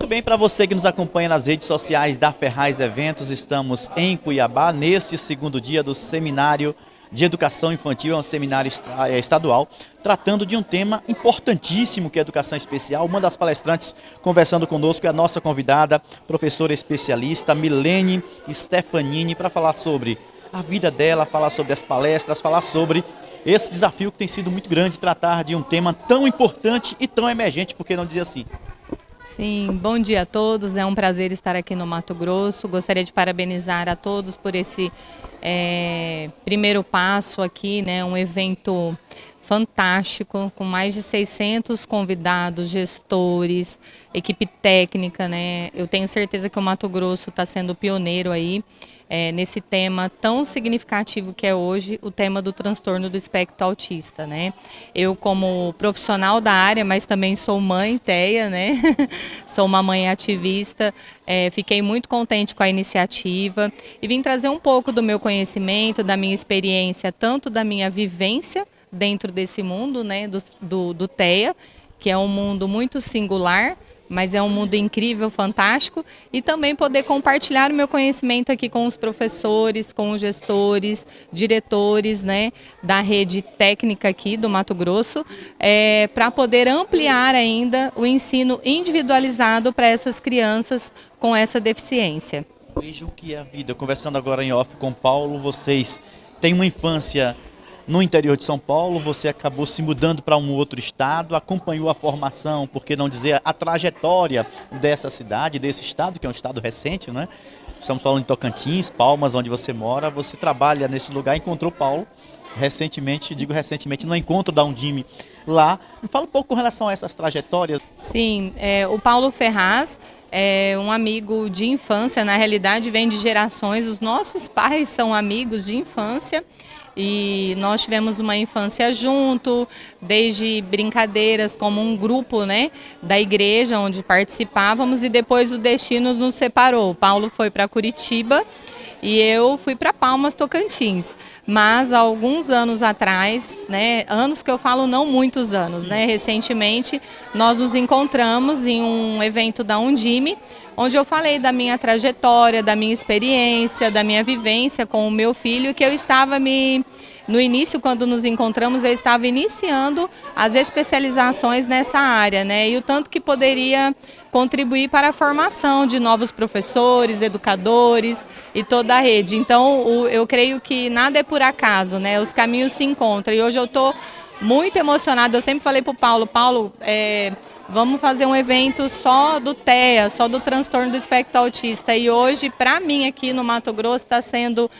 Muito bem, para você que nos acompanha nas redes sociais da Ferraz Eventos, estamos em Cuiabá, neste segundo dia do Seminário de Educação Infantil, é um seminário estadual, tratando de um tema importantíssimo que é a educação especial. Uma das palestrantes conversando conosco é a nossa convidada, professora especialista Milene Stefanini, para falar sobre a vida dela, falar sobre as palestras, falar sobre esse desafio que tem sido muito grande, tratar de um tema tão importante e tão emergente, por que não dizer assim? Sim, bom dia a todos, é um prazer estar aqui no Mato Grosso. Gostaria de parabenizar a todos por esse primeiro passo aqui, né? Um evento fantástico, com mais de 600 convidados, gestores, equipe técnica, né? Eu tenho certeza que o Mato Grosso está sendo pioneiro aí nesse tema tão significativo que é hoje o tema do transtorno do espectro autista, né? Eu, como profissional da área, mas também sou mãe, Teia, né? Sou uma mãe ativista, fiquei muito contente com a iniciativa e vim trazer um pouco do meu conhecimento, da minha experiência, tanto da minha vivência dentro desse mundo, né, do TEA, que é um mundo muito singular, mas é um mundo incrível, fantástico, e também poder compartilhar o meu conhecimento aqui com os professores, com os gestores, diretores, né, da rede técnica aqui do Mato Grosso, para poder ampliar ainda o ensino individualizado para essas crianças com essa deficiência. Veja o que é a vida. Conversando agora em off com o Paulo, vocês têm uma infância no interior de São Paulo, você acabou se mudando para um outro estado, acompanhou a formação, por que não dizer a trajetória dessa cidade, desse estado, que é um estado recente, né? Estamos falando de Tocantins, Palmas, onde você mora, você trabalha nesse lugar, encontrou Paulo recentemente, digo recentemente, no encontro da Undime lá. Me fala um pouco com relação a essas trajetórias. Sim, o Paulo Ferraz é um amigo de infância, na realidade vem de gerações, os nossos pais são amigos de infância. E nós tivemos uma infância junto, desde brincadeiras como um grupo, né, da igreja onde participávamos, e depois o destino nos separou. O Paulo foi para Curitiba e eu fui para Palmas, Tocantins. Mas há alguns anos atrás, né, anos que eu falo não muitos anos, né, recentemente nós nos encontramos em um evento da Undime, onde eu falei da minha trajetória, da minha experiência, da minha vivência com o meu filho, que eu estava no início, quando nos encontramos, eu estava iniciando as especializações nessa área, né? E o tanto que poderia contribuir para a formação de novos professores, educadores e toda a rede. Então, eu creio que nada é por acaso, né? Os caminhos se encontram. E hoje eu estou muito emocionada. Eu sempre falei para o Paulo, vamos fazer um evento só do TEA, só do transtorno do espectro autista. E hoje, para mim aqui no Mato Grosso, está sendo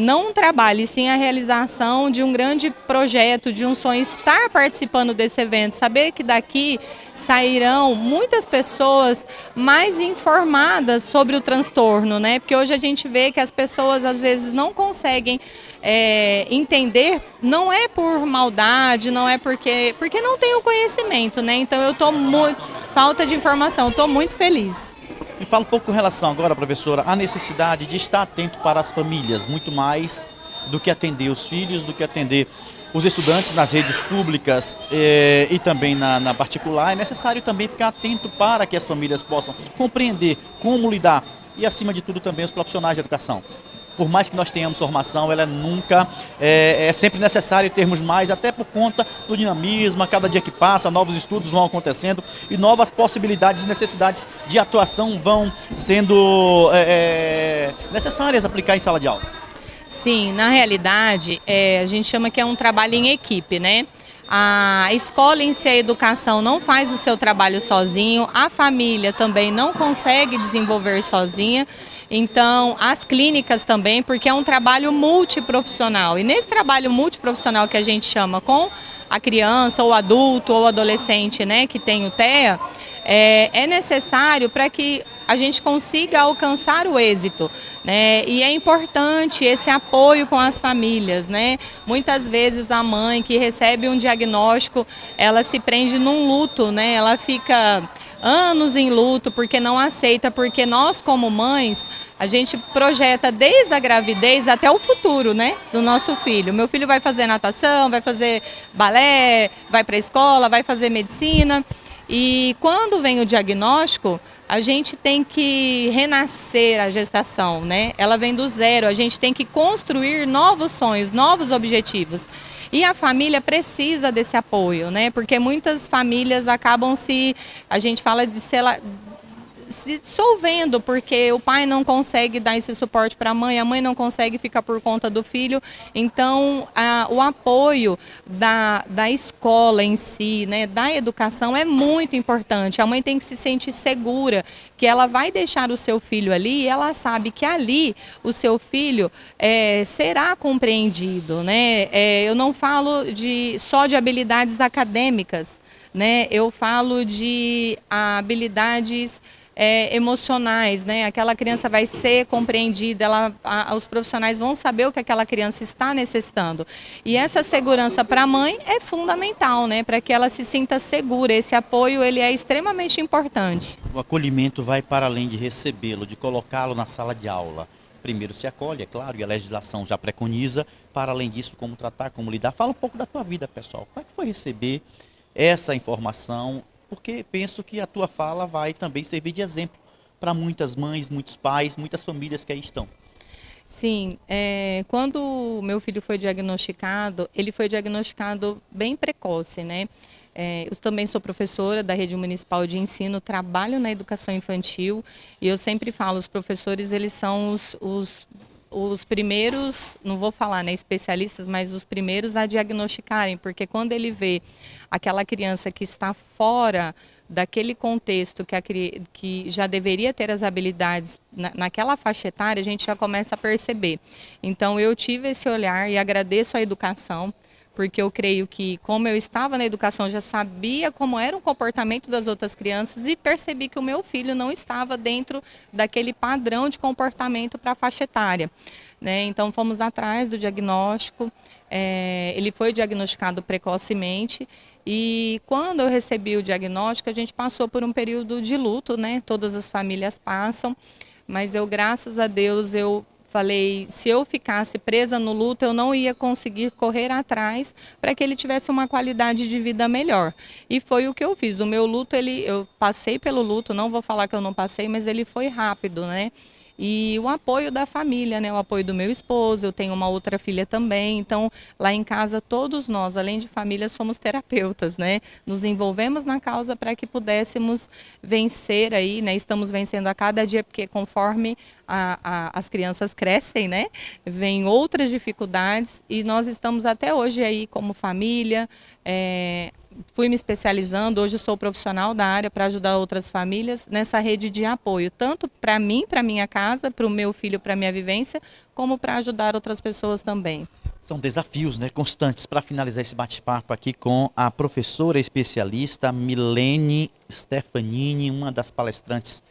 não um trabalho, e sim a realização de um grande projeto, de um sonho, estar participando desse evento, saber que daqui sairão muitas pessoas mais informadas sobre o transtorno, né? Porque hoje a gente vê que as pessoas às vezes não conseguem entender, não é por maldade, não é porque não tem o conhecimento, né? Então eu estou muito, falta de informação, estou muito feliz. Me fala um pouco com relação agora, professora, à necessidade de estar atento para as famílias, muito mais do que atender os filhos, do que atender os estudantes nas redes públicas e também na particular. É necessário também ficar atento para que as famílias possam compreender como lidar e, acima de tudo, também os profissionais de educação. Por mais que nós tenhamos formação, ela nunca é sempre necessário termos mais, até por conta do dinamismo. A cada dia que passa, novos estudos vão acontecendo e novas possibilidades e necessidades de atuação vão sendo necessárias aplicar em sala de aula. Sim, na realidade, a gente chama que é um trabalho em equipe, né? A escola em si, a educação, não faz o seu trabalho sozinho, a família também não consegue desenvolver sozinha. Então, as clínicas também, porque é um trabalho multiprofissional. E nesse trabalho multiprofissional que a gente chama com a criança, ou adulto, ou adolescente, né, que tem o TEA, é necessário para que a gente consiga alcançar o êxito, né? E é importante esse apoio com as famílias, né? Muitas vezes a mãe que recebe um diagnóstico, ela se prende num luto, né? Ela fica anos em luto porque não aceita, porque nós como mães, a gente projeta desde a gravidez até o futuro, né, do nosso filho. Meu filho vai fazer natação, vai fazer balé, vai para a escola, vai fazer medicina. E quando vem o diagnóstico, a gente tem que renascer a gestação, né? Ela vem do zero, a gente tem que construir novos sonhos, novos objetivos. E a família precisa desse apoio, né? Porque muitas famílias acabam a gente fala de se dissolvendo, porque o pai não consegue dar esse suporte para a mãe não consegue ficar por conta do filho. Então, o apoio da escola em si, né, da educação é muito importante. A mãe tem que se sentir segura que ela vai deixar o seu filho ali e ela sabe que ali o seu filho será compreendido, né? Eu não falo só de habilidades acadêmicas, né? Eu falo de habilidades emocionais, né? Aquela criança vai ser compreendida, os profissionais vão saber o que aquela criança está necessitando. E essa segurança para a mãe é fundamental, né? Para que ela se sinta segura. Esse apoio ele é extremamente importante. O acolhimento vai para além de recebê-lo, de colocá-lo na sala de aula. Primeiro se acolhe, é claro, e a legislação já preconiza. Para além disso, como tratar, como lidar. Fala um pouco da tua vida, pessoal. Como é que foi receber essa informação? Porque penso que a tua fala vai também servir de exemplo para muitas mães, muitos pais, muitas famílias que aí estão. Sim, quando o meu filho foi diagnosticado, ele foi diagnosticado bem precoce, né? Eu também sou professora da Rede Municipal de Ensino, trabalho na educação infantil e eu sempre falo, os professores eles são os primeiros, não vou falar, né, especialistas, mas os primeiros a diagnosticarem, porque quando ele vê aquela criança que está fora daquele contexto que já deveria ter as habilidades naquela faixa etária, a gente já começa a perceber. Então eu tive esse olhar e agradeço a educação, porque eu creio que, como eu estava na educação, já sabia como era o comportamento das outras crianças e percebi que o meu filho não estava dentro daquele padrão de comportamento para a faixa etária, né? Então, fomos atrás do diagnóstico, ele foi diagnosticado precocemente e quando eu recebi o diagnóstico, a gente passou por um período de luto, né? Todas as famílias passam, mas eu, graças a Deus, eu falei, se eu ficasse presa no luto, eu não ia conseguir correr atrás para que ele tivesse uma qualidade de vida melhor. E foi o que eu fiz. O meu luto, eu passei pelo luto, não vou falar que eu não passei, mas ele foi rápido, né? E o apoio da família, né? O apoio do meu esposo, eu tenho uma outra filha também. Então, lá em casa, todos nós, além de família, somos terapeutas, né? Nos envolvemos na causa para que pudéssemos vencer aí, né? Estamos vencendo a cada dia, porque conforme as crianças crescem, né? Vêm outras dificuldades e nós estamos até hoje aí como família, fui me especializando, hoje sou profissional da área para ajudar outras famílias nessa rede de apoio, tanto para mim, para minha casa, para o meu filho, para minha vivência, como para ajudar outras pessoas também. São desafios, né, constantes. Para finalizar esse bate-papo aqui com a professora especialista Milene Stefanini, uma das palestrantes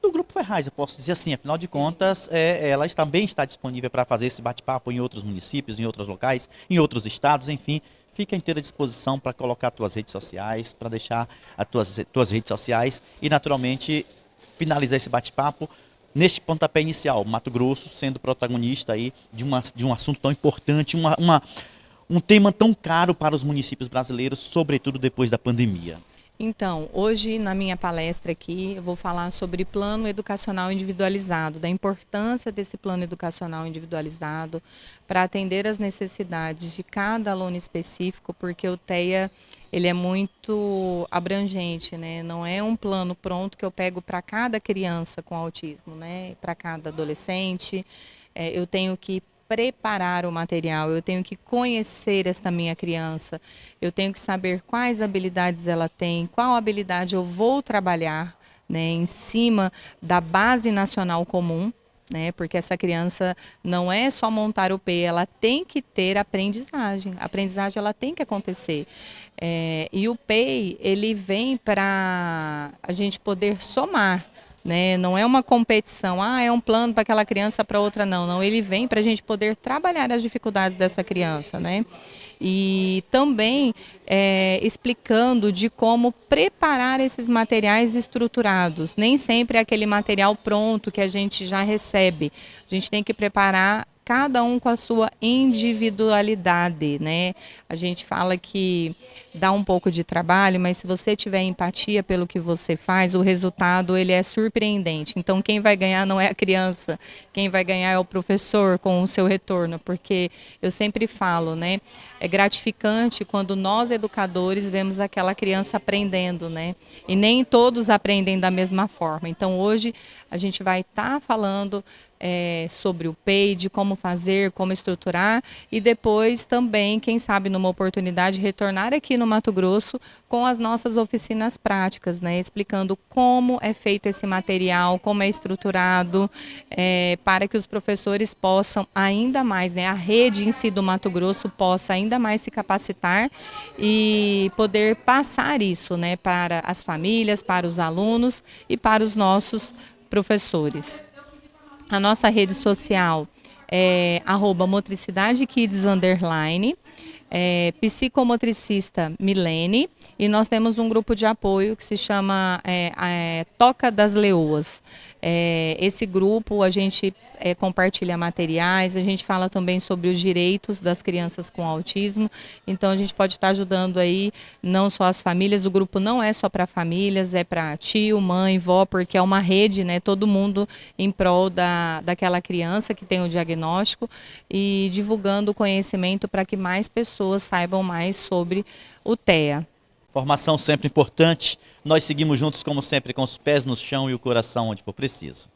do Grupo Ferraz, eu posso dizer assim, afinal de contas, ela também está disponível para fazer esse bate-papo em outros municípios, em outros locais, em outros estados, enfim. Fica à inteira disposição para colocar tuas redes sociais, para deixar as tuas redes sociais e, naturalmente, finalizar esse bate-papo neste pontapé inicial. Mato Grosso sendo protagonista aí de um assunto tão importante, um tema tão caro para os municípios brasileiros, sobretudo depois da pandemia. Então, hoje na minha palestra aqui, eu vou falar sobre plano educacional individualizado, da importância desse plano educacional individualizado para atender as necessidades de cada aluno específico, porque o TEA ele é muito abrangente, né? Não é um plano pronto que eu pego para cada criança com autismo, né? Para cada adolescente, eu tenho que preparar o material, eu tenho que conhecer esta minha criança, eu tenho que saber quais habilidades ela tem, qual habilidade eu vou trabalhar, né, em cima da base nacional comum, né, porque essa criança não é só montar o P, ela tem que ter aprendizagem, a aprendizagem ela tem que acontecer. E o PEI, ele vem para a gente poder somar, né? Não é uma competição, é um plano para aquela criança, para outra não. Ele vem para a gente poder trabalhar as dificuldades dessa criança, né? E também explicando de como preparar esses materiais estruturados. Nem sempre é aquele material pronto que a gente já recebe. A gente tem que preparar cada um com a sua individualidade, né? A gente fala que dá um pouco de trabalho, mas se você tiver empatia pelo que você faz, o resultado ele é surpreendente. Então quem vai ganhar não é a criança, quem vai ganhar é o professor com o seu retorno, porque eu sempre falo, né? É gratificante quando nós educadores vemos aquela criança aprendendo, né? E nem todos aprendem da mesma forma. Então hoje a gente vai estar falando sobre o PEID, como fazer, como estruturar e depois também, quem sabe, numa oportunidade, retornar aqui no Mato Grosso com as nossas oficinas práticas, né? Explicando como é feito esse material, como é estruturado, para que os professores possam ainda mais, né? A rede em si do Mato Grosso possa ainda mais se capacitar e poder passar isso, né? Para as famílias, para os alunos e para os nossos professores. A nossa rede social é @motricidade_kids_, psicomotricista Milene, e nós temos um grupo de apoio que se chama Toca das Leoas. Esse grupo a gente compartilha materiais, a gente fala também sobre os direitos das crianças com autismo, então a gente pode estar ajudando aí não só as famílias, o grupo não é só para famílias, é para tio, mãe, vó, porque é uma rede, né, todo mundo em prol daquela criança que tem o diagnóstico e divulgando o conhecimento para que mais pessoas saibam mais sobre o TEA. Formação sempre importante. Nós seguimos juntos, como sempre, com os pés no chão e o coração onde for preciso.